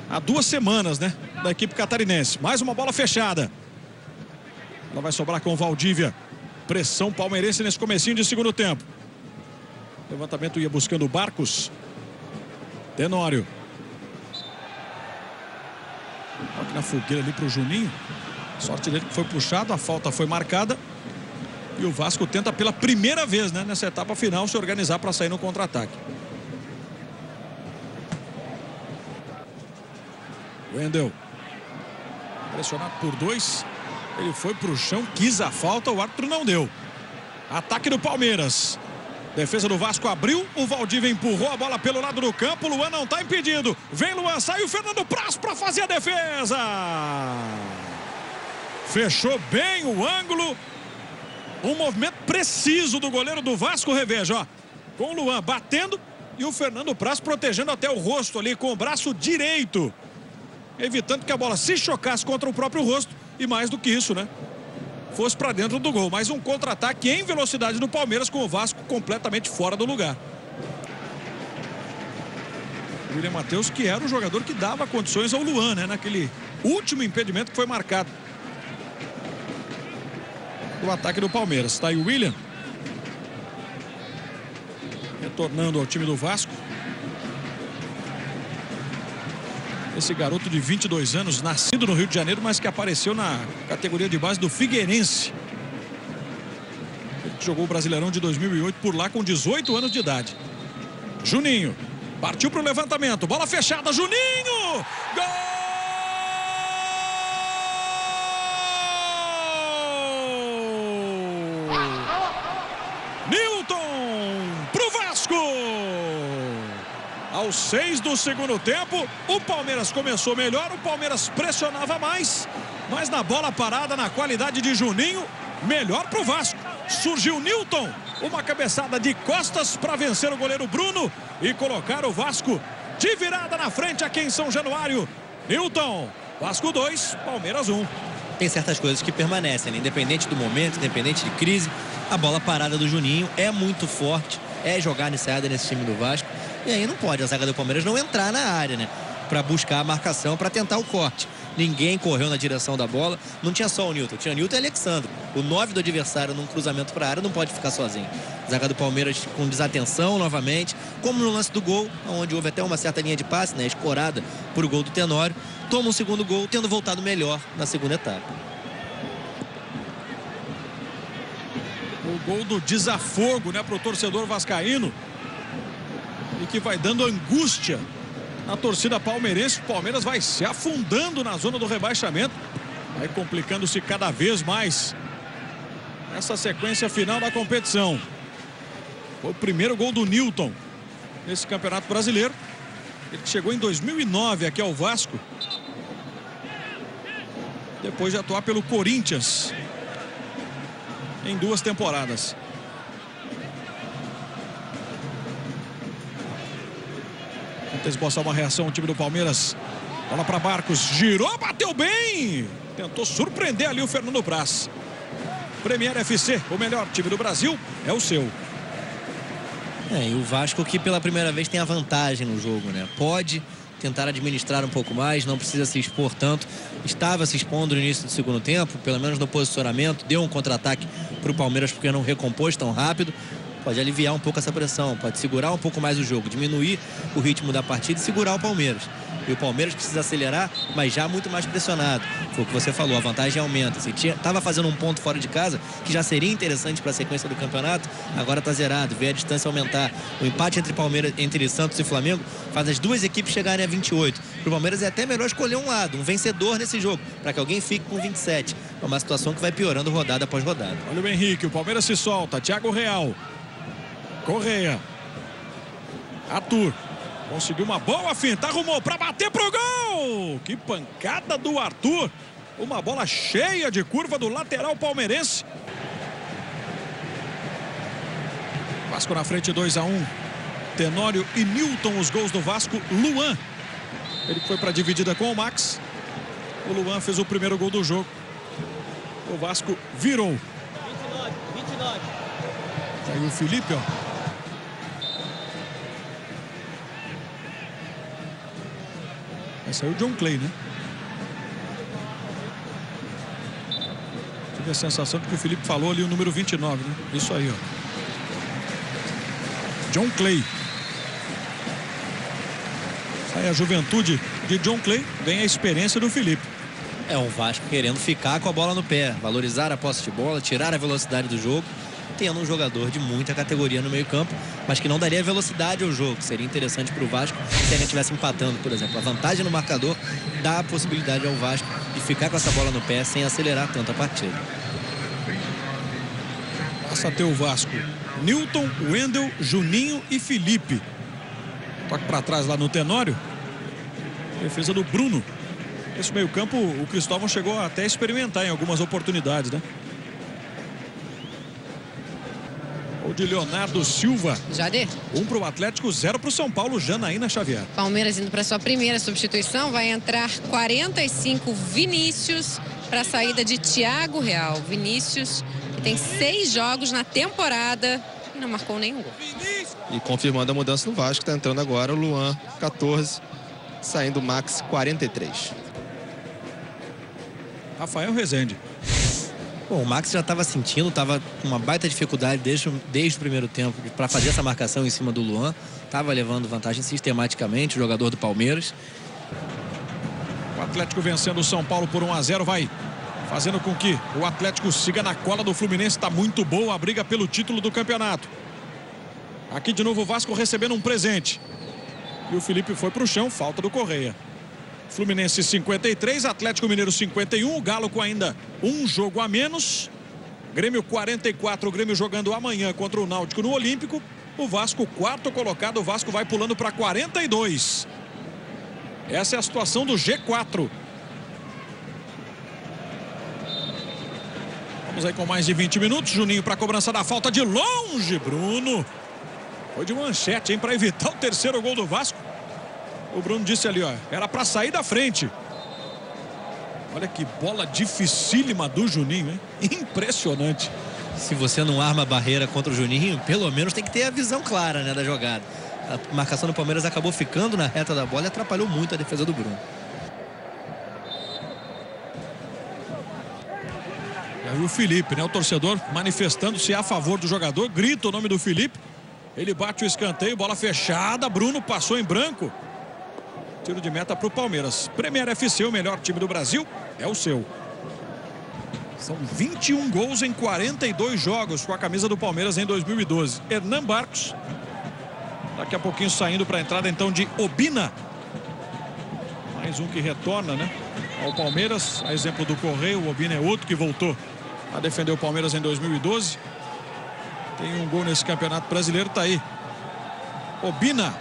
há 2 semanas, né? Da equipe catarinense. Mais uma bola fechada. Ela vai sobrar com o Valdívia. Pressão palmeirense nesse comecinho de segundo tempo. Levantamento ia buscando o Barcos. Tenório. Toque na fogueira ali para o Juninho. Sorte dele que foi puxado, a falta foi marcada. E o Vasco tenta pela primeira vez, né, nessa etapa final, se organizar para sair no contra-ataque. Wendel. Pressionado por 2. Ele foi para o chão, quis a falta, o árbitro não deu. Ataque do Palmeiras. Defesa do Vasco abriu, o Valdívia empurrou a bola pelo lado do campo, o Luan não está impedido. Vem Luan, saiu o Fernando Praz para fazer a defesa. Fechou bem o ângulo. Um movimento preciso do goleiro do Vasco, reveja, ó. Com o Luan batendo e o Fernando Praz protegendo até o rosto ali com o braço direito. Evitando que a bola se chocasse contra o próprio rosto e mais do que isso, né? Fosse para dentro do gol. Mais um contra-ataque em velocidade do Palmeiras, com o Vasco completamente fora do lugar. O William Matheus, que era o jogador que dava condições ao Luan, né? Naquele último impedimento que foi marcado. O ataque do Palmeiras. Está aí o William. Retornando ao time do Vasco. Esse garoto de 22 anos, nascido no Rio de Janeiro, mas que apareceu na categoria de base do Figueirense. Ele jogou o Brasileirão de 2008 por lá com 18 anos de idade. Juninho. Partiu para o levantamento. Bola fechada. Juninho! Gol! Nilton pro Vasco! Aos 6 do segundo tempo, o Palmeiras começou melhor, o Palmeiras pressionava mais, mas na bola parada, na qualidade de Juninho, melhor pro Vasco. Surgiu Nilton, uma cabeçada de costas para vencer o goleiro Bruno e colocar o Vasco de virada na frente aqui em São Januário. Nilton, Vasco 2, Palmeiras 1. Tem certas coisas que permanecem, né? Independente do momento, independente de crise, a bola parada do Juninho é muito forte, é jogar ensaiada nesse time do Vasco. E aí não pode a zaga do Palmeiras não entrar na área, né? Para buscar a marcação, para tentar o corte. Ninguém correu na direção da bola. Não tinha só o Nilton, tinha Nilton e Alexandre. O 9 do adversário num cruzamento para a área não pode ficar sozinho. A zaga do Palmeiras com desatenção novamente, como no lance do gol, onde houve até uma certa linha de passe, né? Escorada por o gol do Tenório. Toma um segundo gol, tendo voltado melhor na segunda etapa. O gol do desafogo, né, para o torcedor vascaíno. E que vai dando angústia na torcida palmeirense. O Palmeiras vai se afundando na zona do rebaixamento, vai complicando-se cada vez mais essa sequência final da competição. Foi o primeiro gol do Nilton nesse Campeonato Brasileiro. Ele chegou em 2009 aqui ao Vasco, depois de atuar pelo Corinthians em 2 temporadas. Tenta esboçar uma reação o time do Palmeiras. Bola para Barcos, girou, bateu bem. Tentou surpreender ali o Fernando Praz. Premier FC, o melhor time do Brasil, é o seu. E o Vasco que pela primeira vez tem a vantagem no jogo, né? Pode tentar administrar um pouco mais, não precisa se expor tanto. Estava se expondo no início do segundo tempo, pelo menos no posicionamento. Deu um contra-ataque para o Palmeiras porque não recompôs tão rápido. Pode aliviar um pouco essa pressão, pode segurar um pouco mais o jogo, diminuir o ritmo da partida e segurar o Palmeiras. E o Palmeiras precisa acelerar, mas já muito mais pressionado. Foi o que você falou, a vantagem aumenta. Se estava fazendo um ponto fora de casa, que já seria interessante para a sequência do campeonato, agora está zerado, vê a distância aumentar. O empate entre Santos e Flamengo faz as duas equipes chegarem a 28. Para o Palmeiras é até melhor escolher um lado, um vencedor nesse jogo, para que alguém fique com 27. É uma situação que vai piorando rodada após rodada. Olha o Henrique, o Palmeiras se solta, Thiago Real. Correia. Arthur. Conseguiu uma boa finta, arrumou para bater pro gol. Que pancada do Arthur. Uma bola cheia de curva do lateral palmeirense. Vasco na frente, 2-1. Tenório e Nilton, os gols do Vasco. Luan. Ele foi para a dividida com o Max. O Luan fez o primeiro gol do jogo. O Vasco virou. 29. Aí o Felipe, ó. Esse aí é o John Clay, né? Tive a sensação de que o Felipe falou ali o número 29, né? Isso aí, ó. John Clay. Sai a juventude de John Clay, vem a experiência do Felipe. É um Vasco querendo ficar com a bola no pé, valorizar a posse de bola, tirar a velocidade do jogo, tendo um jogador de muita categoria no meio-campo, mas que não daria velocidade ao jogo. Seria interessante para o Vasco se ele estivesse empatando, por exemplo. A vantagem no marcador dá a possibilidade ao Vasco de ficar com essa bola no pé sem acelerar tanto a partida. Passa a ter o Vasco Nilton, Wendel, Juninho e Felipe. Toque para trás lá no Tenório. Defesa do Bruno. Esse meio-campo o Cristóvão chegou até a experimentar em algumas oportunidades, né? O de Leonardo Silva. Jader. 1 para o Atlético, 0 para o São Paulo, Janaína Xavier. Palmeiras indo para sua primeira substituição. Vai entrar 45 Vinícius para a saída de Thiago Real. Vinícius, que tem 6 jogos na temporada e não marcou nenhum gol. E confirmando a mudança no Vasco, está entrando agora o Luan, 14, saindo o Max, 43. Rafael Rezende. Bom, o Max já estava sentindo, estava com uma baita dificuldade desde o primeiro tempo para fazer essa marcação em cima do Luan. Estava levando vantagem sistematicamente o jogador do Palmeiras. O Atlético vencendo o São Paulo por 1-0, vai fazendo com que o Atlético siga na cola do Fluminense. Está muito boa a briga pelo título do campeonato. Aqui de novo o Vasco recebendo um presente. E o Felipe foi para o chão, falta do Correia. Fluminense 53, Atlético Mineiro 51, o Galo com ainda um jogo a menos. Grêmio 44, o Grêmio jogando amanhã contra o Náutico no Olímpico. O Vasco, quarto colocado, o Vasco vai pulando para 42. Essa é a situação do G4. Vamos aí com mais de 20 minutos. Juninho para a cobrança da falta de longe. Bruno foi de manchete, hein, para evitar o terceiro gol do Vasco. O Bruno disse ali, ó, era para sair da frente. Olha que bola dificílima do Juninho, hein? Impressionante. Se você não arma a barreira contra o Juninho, pelo menos tem que ter a visão clara, né, da jogada. A marcação do Palmeiras acabou ficando na reta da bola e atrapalhou muito a defesa do Bruno. E aí o Felipe, né, o torcedor manifestando-se a favor do jogador, grita o nome do Felipe. Ele bate o escanteio, bola fechada, Bruno passou em branco. Tiro de meta para o Palmeiras. Premier FC, o melhor time do Brasil, é o seu. São 21 gols em 42 jogos com a camisa do Palmeiras em 2012. Hernan Barcos. Daqui a pouquinho saindo para a entrada então de Obina. Mais um que retorna, né, ao Palmeiras. A exemplo do Correia, o Obina é outro que voltou a defender o Palmeiras em 2012. Tem um gol nesse campeonato brasileiro, tá aí. Obina.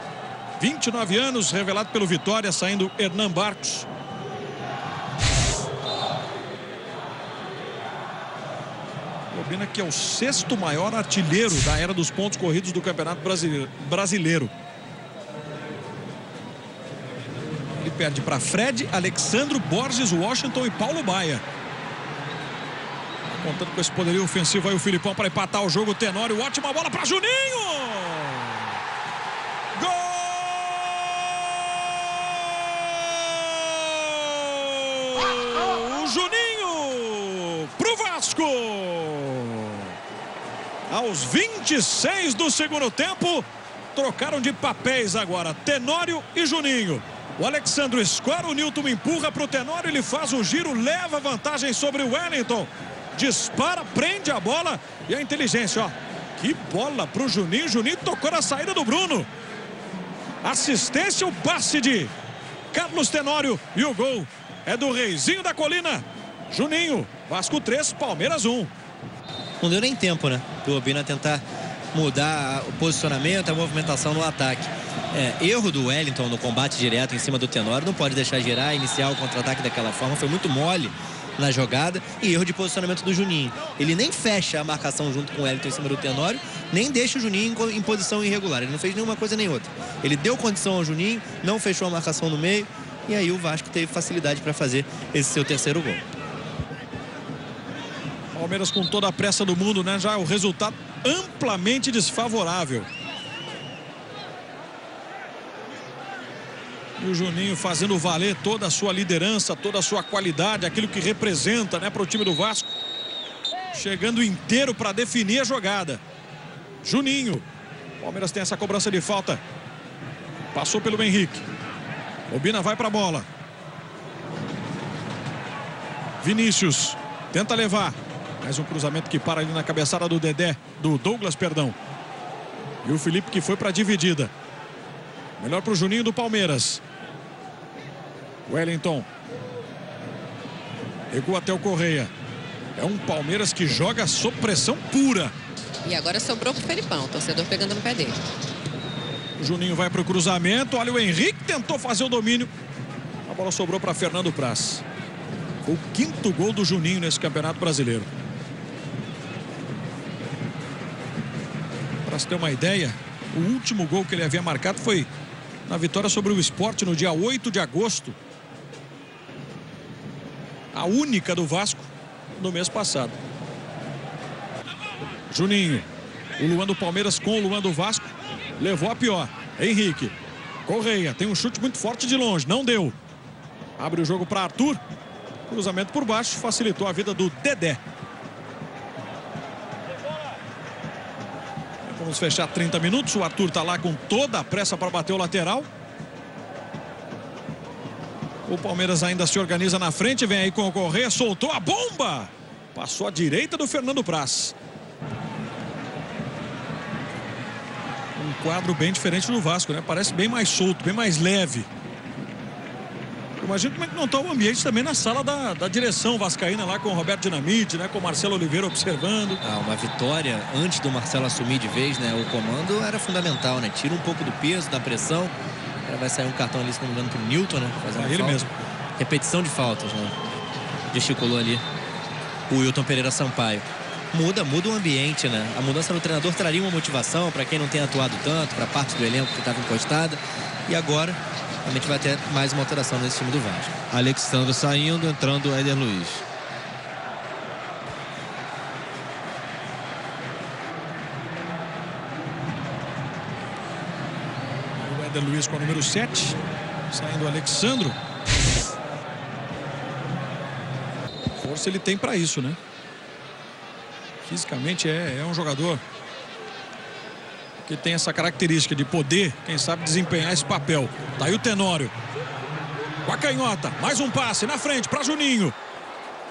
29 anos, revelado pelo Vitória, saindo Hernan Barcos. Obina, que é o 6º maior artilheiro da era dos pontos corridos do Campeonato Brasileiro. Ele perde para Fred, Alexandro, Borges, Washington e Paulo Baia. Contando com esse poderio ofensivo aí o Filipão para empatar o jogo. Tenório, ótima bola para Juninho! Juninho pro Vasco. Aos 26 do segundo tempo, trocaram de papéis agora Tenório e Juninho. O Alexandre escora, o Nilton empurra pro Tenório, ele faz o giro, leva vantagem sobre o Wellington. Dispara, prende a bola e a inteligência, ó. Que bola pro Juninho, Juninho tocou na saída do Bruno. Assistência, o passe de Carlos Tenório e o gol é do Reizinho da Colina. Juninho, Vasco 3, Palmeiras 1. Não deu nem tempo, né, do Obina tentar mudar o posicionamento, a movimentação no ataque. Erro do Wellington no combate direto em cima do Tenório, não pode deixar girar, iniciar o contra-ataque daquela forma, foi muito mole na jogada, e erro de posicionamento do Juninho. Ele nem fecha a marcação junto com o Wellington em cima do Tenório, nem deixa o Juninho em posição irregular, ele não fez nenhuma coisa nem outra. Ele deu condição ao Juninho, não fechou a marcação no meio, e aí o Vasco teve facilidade para fazer esse seu terceiro gol. Palmeiras com toda a pressa do mundo, né? Já o resultado amplamente desfavorável. E o Juninho fazendo valer toda a sua liderança, toda a sua qualidade, aquilo que representa, né, para o time do Vasco. Chegando inteiro para definir a jogada. Juninho. Palmeiras tem essa cobrança de falta. Passou pelo Henrique. Obina vai para a bola. Vinícius tenta levar. Mais um cruzamento que para ali na cabeçada do Dedé, do Douglas, perdão. E o Felipe que foi para a dividida. Melhor para o Juninho do Palmeiras. Wellington. Recua até o Correia. É um Palmeiras que joga sob pressão pura. E agora sobrou pro Felipão, o torcedor pegando no pé dele. O Juninho vai para o cruzamento. Olha, o Henrique tentou fazer o domínio. A bola sobrou para Fernando Praz. Foi o 5º gol do Juninho nesse Campeonato Brasileiro. Para se ter uma ideia, o último gol que ele havia marcado foi na vitória sobre o Sport no dia 8 de agosto. A única do Vasco no mês passado. Juninho. O Luan do Palmeiras com o Luan do Vasco. Levou a pior. Henrique. Correia. Tem um chute muito forte de longe. Não deu. Abre o jogo para Arthur. Cruzamento por baixo. Facilitou a vida do Dedé. Vamos fechar 30 minutos. O Arthur está lá com toda a pressa para bater o lateral. O Palmeiras ainda se organiza na frente. Vem aí com o Correia. Soltou a bomba. Passou à direita do Fernando Praz. Um quadro bem diferente do Vasco, né? Parece bem mais solto, bem mais leve. Imagina como é que não está o ambiente também na sala da direção vascaína lá com o Roberto Dinamite, né? Com o Marcelo Oliveira observando. Uma vitória antes do Marcelo assumir de vez, né? O comando era fundamental, né? Tira um pouco do peso, da pressão. Vai sair um cartão ali, se não me engano, pro Newton, né? Fazendo ele falta. mesmo. Repetição de faltas, né? Gesticulou ali o Wilton Pereira Sampaio. Muda o ambiente, né? A mudança do treinador traria uma motivação para quem não tem atuado tanto, para parte do elenco que estava encostada. E agora, a gente vai ter mais uma alteração nesse time do Vasco. Alexandre saindo, entrando o Éder Luiz. O Éder Luiz com o número 7. Saindo o Alexandro. Força ele tem para isso, né? Fisicamente é um jogador que tem essa característica de poder, quem sabe, desempenhar esse papel. Tá aí o Tenório. Com a canhota, mais um passe na frente para Juninho.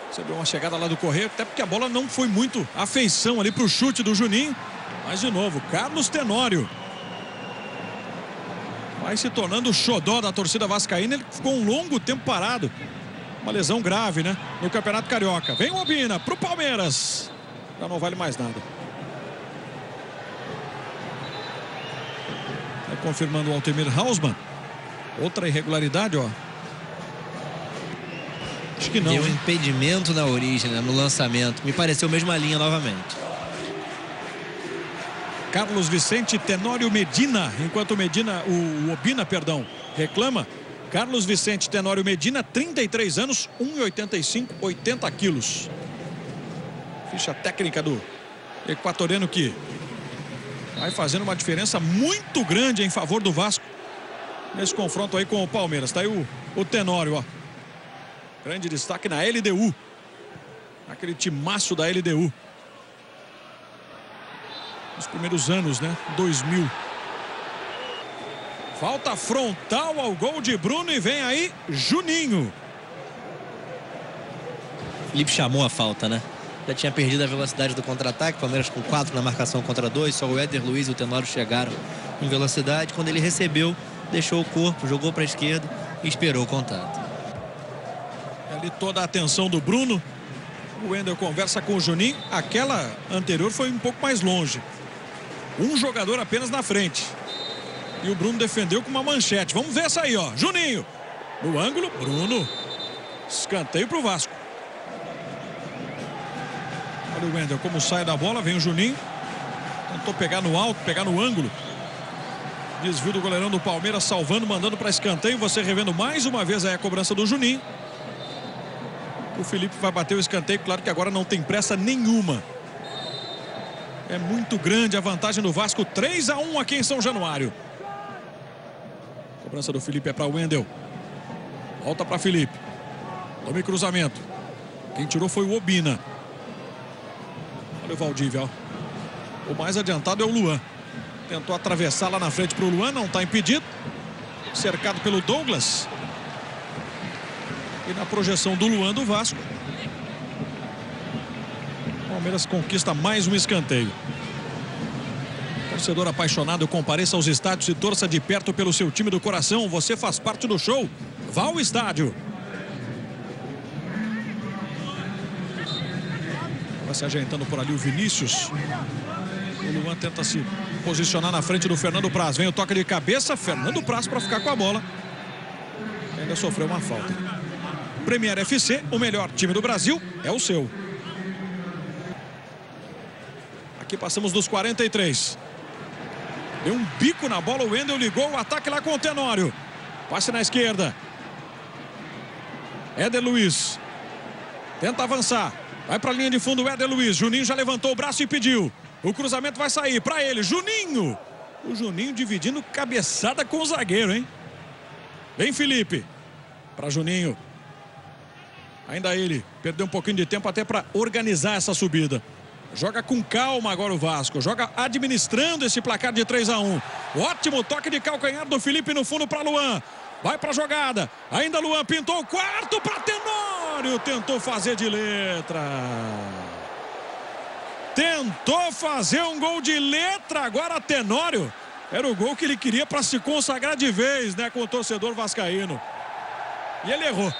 Recebeu uma chegada lá do Correia, até porque a bola não foi muito afeição ali para o chute do Juninho. Mas de novo, Carlos Tenório. Vai se tornando o xodó da torcida vascaína. Ele ficou um longo tempo parado. Uma lesão grave, né? No Campeonato Carioca. Vem o Obina pro Palmeiras. Já não vale mais nada. Vai confirmando o Altemir Hausmann. Outra irregularidade, ó. Acho que não. Deu um impedimento na origem, né? No lançamento. Me pareceu mesma linha novamente. Carlos Vicente, Tenório, Medina. Enquanto o Obina, perdão, reclama. Carlos Vicente, Tenório, Medina, 33 anos, 1,85, 80 quilos. Ficha técnica do equatoriano que vai fazendo uma diferença muito grande em favor do Vasco nesse confronto aí com o Palmeiras. Tá aí o Tenório, ó. Grande destaque na LDU. Aquele timaço da LDU. Nos primeiros anos, né? 2000. Falta frontal ao gol de Bruno e vem aí Juninho. Felipe chamou a falta, né? Já tinha perdido a velocidade do contra-ataque. Palmeiras com 4 na marcação contra 2. Só o Éder Luiz e o Tenório chegaram em velocidade. Quando ele recebeu, deixou o corpo, jogou para a esquerda e esperou o contato. Ali toda a atenção do Bruno. O Wendel conversa com o Juninho. Aquela anterior foi um pouco mais longe. Um jogador apenas na frente. E o Bruno defendeu com uma manchete. Vamos ver essa aí, ó. Juninho. No ângulo, Bruno. Escanteio pro Vasco. Olha o Wendel como sai da bola. Vem o Juninho. Tentou pegar no alto, pegar no ângulo. Desvio do goleirão do Palmeiras, salvando, mandando para escanteio. Você revendo mais uma vez aí a cobrança do Juninho. O Felipe vai bater o escanteio. Claro que agora não tem pressa nenhuma. É muito grande a vantagem do Vasco. 3-1 aqui em São Januário. A cobrança do Felipe é para o Wendel. Volta para Felipe. Tome cruzamento. Quem tirou foi o Obina. Olha o Valdívia, ó. O mais adiantado é o Luan. Tentou atravessar lá na frente para o Luan. Não está impedido. Cercado pelo Douglas. E na projeção do Luan do Vasco, o Palmeiras conquista mais um escanteio. Torcedor apaixonado, compareça aos estádios e torça de perto pelo seu time do coração. Você faz parte do show. Vá ao estádio. Vai se ajeitando por ali o Vinícius. O Luan tenta se posicionar na frente do Fernando Praz. Vem o toque de cabeça. Fernando Praz para ficar com a bola. Ainda sofreu uma falta. Premier FC, o melhor time do Brasil é o seu. Aqui passamos dos 43. Deu um bico na bola, o Wendel ligou o ataque lá com o Tenório. Passe na esquerda. Éder Luiz. Tenta avançar. Vai para a linha de fundo o Éder Luiz. Juninho já levantou o braço e pediu. O cruzamento vai sair para ele. Juninho. O Juninho dividindo cabeçada com o zagueiro, hein? Vem Felipe. Para Juninho. Ainda ele. Perdeu um pouquinho de tempo até para organizar essa subida. Joga com calma agora o Vasco. Joga administrando esse placar de 3-1. Ótimo toque de calcanhar do Felipe no fundo para Luan. Vai para a jogada. Ainda Luan pintou o quarto para Tenório. Tentou fazer de letra. Tentou fazer um gol de letra. Agora Tenório. Era o gol que ele queria para se consagrar de vez, né, com o torcedor vascaíno. E ele errou.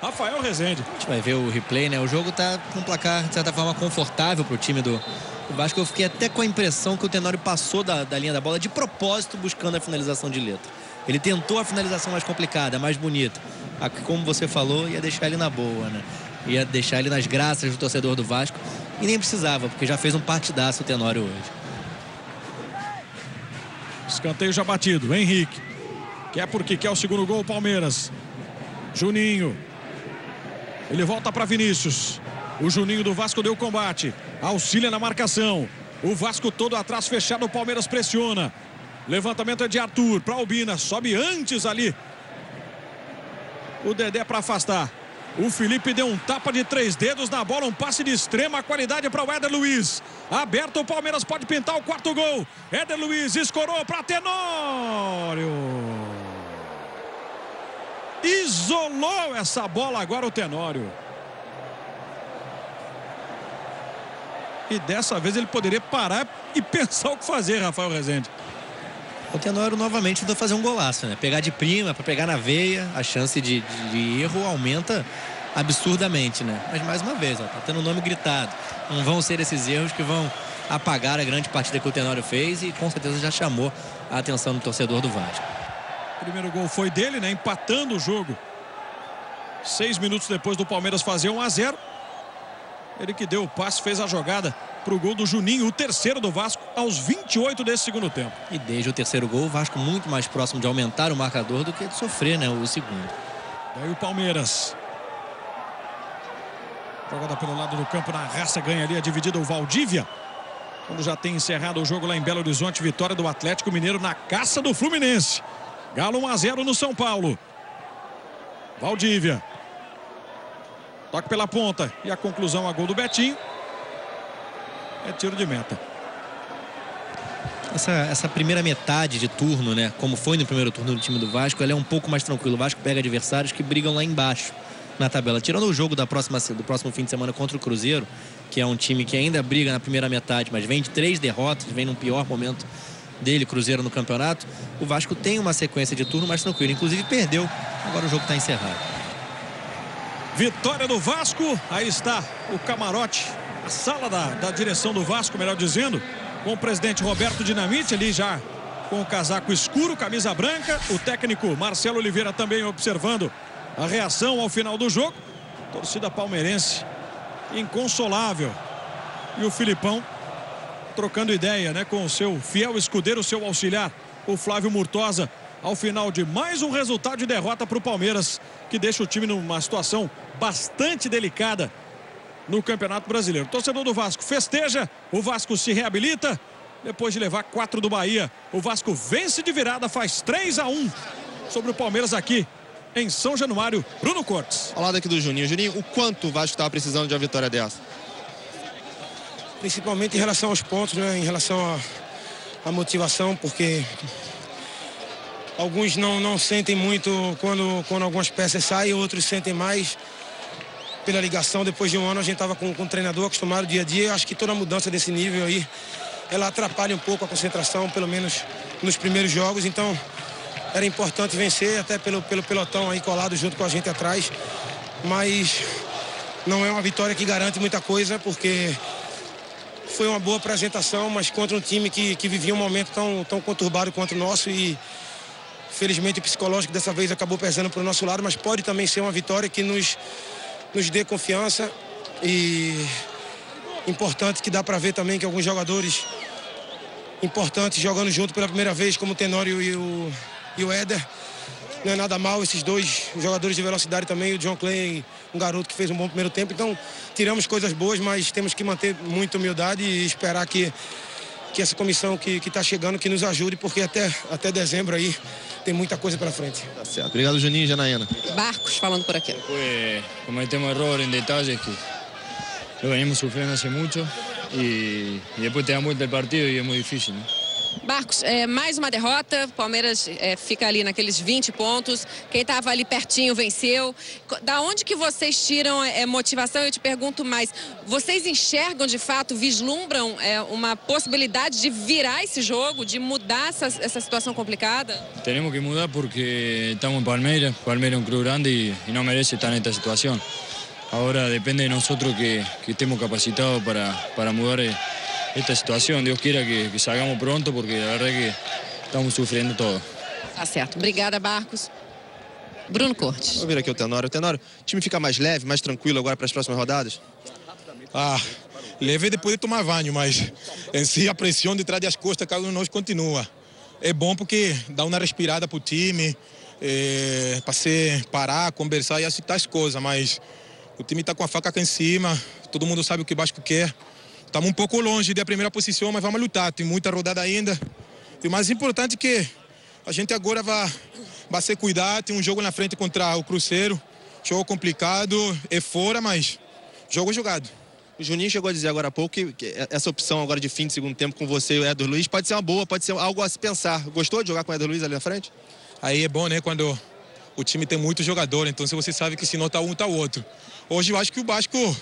Rafael Rezende. A gente vai ver o replay, né? O jogo tá com um placar, de certa forma, confortável pro time do Vasco. Eu fiquei até com a impressão que o Tenório passou da linha da bola de propósito, buscando a finalização de letra. Ele tentou a finalização mais complicada, mais bonita. Como você falou, ia deixar ele na boa, né? Ia deixar ele nas graças do torcedor do Vasco. E nem precisava, porque já fez um partidaço o Tenório hoje. Escanteio já batido. Henrique. Quer porque quer o segundo gol, Palmeiras. Juninho. Ele volta para Vinícius. O Juninho do Vasco deu combate. Auxilia na marcação. O Vasco todo atrás fechado. O Palmeiras pressiona. Levantamento é de Arthur para Albina. Sobe antes ali. O Dedé para afastar. O Felipe deu um tapa de 3 dedos na bola. Um passe de extrema qualidade para o Éder Luiz. Aberto, o Palmeiras pode pintar o quarto gol. Éder Luiz escorou para Tenório. Isolou essa bola agora o Tenório. E dessa vez ele poderia parar e pensar o que fazer, Rafael Rezende. O Tenório novamente tentou fazer um golaço, né? Pegar de prima, para pegar na veia, a chance de erro aumenta absurdamente, né? Mas mais uma vez, ó, tá tendo o nome gritado. Não vão ser esses erros que vão apagar a grande partida que o Tenório fez e com certeza já chamou a atenção do torcedor do Vasco. O primeiro gol foi dele, né? Empatando o jogo. 6 minutos depois do Palmeiras fazer 1-0. Ele que deu o passe, fez a jogada para o gol do Juninho, o terceiro do Vasco, aos 28 desse segundo tempo. E desde o terceiro gol, o Vasco muito mais próximo de aumentar o marcador do que de sofrer, né, o segundo. Daí o Palmeiras. Jogada pelo lado do campo, na raça, ganha ali a dividida o Valdívia. Quando já tem encerrado o jogo lá em Belo Horizonte, vitória do Atlético Mineiro na caça do Fluminense. Galo 1-0 no São Paulo. Valdívia. Toque pela ponta. E a conclusão a gol do Betinho. É tiro de meta. Essa primeira metade de turno, né? Como foi no primeiro turno do time do Vasco, ela é um pouco mais tranquilo. O Vasco pega adversários que brigam lá embaixo na tabela. Tirando o jogo do próximo fim de semana contra o Cruzeiro, que é um time que ainda briga na primeira metade, mas vem de 3 derrotas, vem num pior momento dele, Cruzeiro, no campeonato. O Vasco tem uma sequência de turno mais tranquila. Inclusive perdeu. Agora o jogo está encerrado. Vitória do Vasco. Aí está o camarote, a sala da direção do Vasco, melhor dizendo, com o presidente Roberto Dinamite ali já com o casaco escuro, camisa branca. O técnico Marcelo Oliveira também observando a reação ao final do jogo. Torcida palmeirense inconsolável. E o Filipão trocando ideia, né, com o seu fiel escudeiro, o seu auxiliar, o Flávio Murtosa, ao final de mais um resultado de derrota para o Palmeiras, que deixa o time numa situação bastante delicada no Campeonato Brasileiro. O torcedor do Vasco festeja, o Vasco se reabilita, depois de levar 4 do Bahia. O Vasco vence de virada, faz 3-1 sobre o Palmeiras aqui em São Januário. Bruno Cortes. Ao lado aqui do Juninho. Juninho, o quanto o Vasco estava precisando de uma vitória dessa? Principalmente em relação aos pontos, né? Em relação à motivação, porque alguns não sentem muito quando algumas peças saem, outros sentem mais pela ligação. Depois de um ano a gente estava com um treinador acostumado dia a dia. Eu acho que toda mudança desse nível aí, ela atrapalha um pouco a concentração, pelo menos nos primeiros jogos. Então era importante vencer, até pelo pelotão aí colado junto com a gente atrás. Mas não é uma vitória que garante muita coisa, porque foi uma boa apresentação, mas contra um time que vivia um momento tão conturbado quanto o nosso. E felizmente o psicológico dessa vez acabou pesando para o nosso lado, mas pode também ser uma vitória que nos dê confiança. E importante que dá para ver também que alguns jogadores importantes jogando junto pela primeira vez, como o Tenório e o Éder. Não é nada mal esses dois jogadores de velocidade também, o John Clay, um garoto que fez um bom primeiro tempo. Então, tiramos coisas boas, mas temos que manter muita humildade e esperar que essa comissão que está chegando, que nos ajude, porque até dezembro aí tem muita coisa pela frente. Tá certo. Obrigado, Juninho e Janaína. Barcos falando por aqui. Pues cometemos errores en detalles que lo venimos sufriendo hace mucho y después te dan vuelta el partido y es muy difícil, ¿no? Barcos, mais uma derrota, o Palmeiras fica ali naqueles 20 pontos, quem estava ali pertinho venceu. Da onde que vocês tiram motivação? Eu te pergunto mais, vocês enxergam de fato, vislumbram uma possibilidade de virar esse jogo, de mudar essa situação complicada? Tenemos que mudar porque estamos en Palmeiras es un club grande y no merece estar en esta situación. Ahora depende de nosotros que estemos capacitados para mudar esta situação. Deus queira que salgamos pronto, porque a verdade é que estamos sofrendo todo. Tá certo. Obrigada, Barcos. Bruno Cortes. Vou vir aqui o Tenório. Tenório, o time fica mais leve, mais tranquilo agora para as próximas rodadas? Leve depois de tomar banho, mas em si a pressão de trás das costas cada um de nós continua. É bom porque dá uma respirada para o time, para você parar, conversar e aceitar as coisas, mas o time está com a faca aqui em cima, todo mundo sabe o que o Vasco quer. Estamos um pouco longe da primeira posição, mas vamos lutar. Tem muita rodada ainda. E o mais importante é que a gente agora vai se cuidar. Tem um jogo na frente contra o Cruzeiro. Jogo complicado, é fora, mas jogo jogado. O Juninho chegou a dizer agora há pouco que essa opção agora de fim de segundo tempo com você e o Éder Luiz pode ser uma boa, pode ser algo a se pensar. Gostou de jogar com o Éder Luiz ali na frente? Aí é bom, né? Quando o time tem muito jogador. Então, se você sabe que se não tá um, tá o outro. Hoje eu acho que o Vasco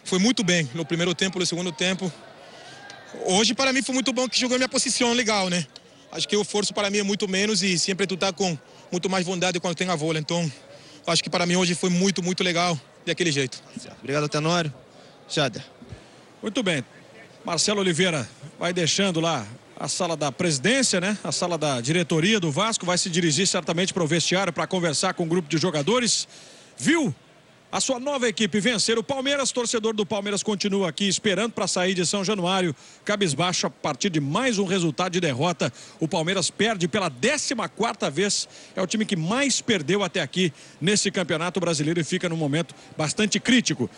foi muito bem no primeiro tempo, no segundo tempo. Hoje, para mim, foi muito bom que jogou minha posição legal, né? Acho que o esforço para mim é muito menos e sempre tu tá com muito mais vontade quando tem a bola. Então, acho que para mim hoje foi muito, muito legal daquele jeito. Obrigado, Tenório. Jader. Muito bem. Marcelo Oliveira vai deixando lá a sala da presidência, né? A sala da diretoria do Vasco. Vai se dirigir certamente para o vestiário para conversar com o grupo de jogadores. Viu a sua nova equipe vencer o Palmeiras. Torcedor do Palmeiras continua aqui esperando para sair de São Januário. Cabisbaixo a partir de mais um resultado de derrota. O Palmeiras perde pela 14ª vez. É o time que mais perdeu até aqui nesse campeonato brasileiro e fica num momento bastante crítico.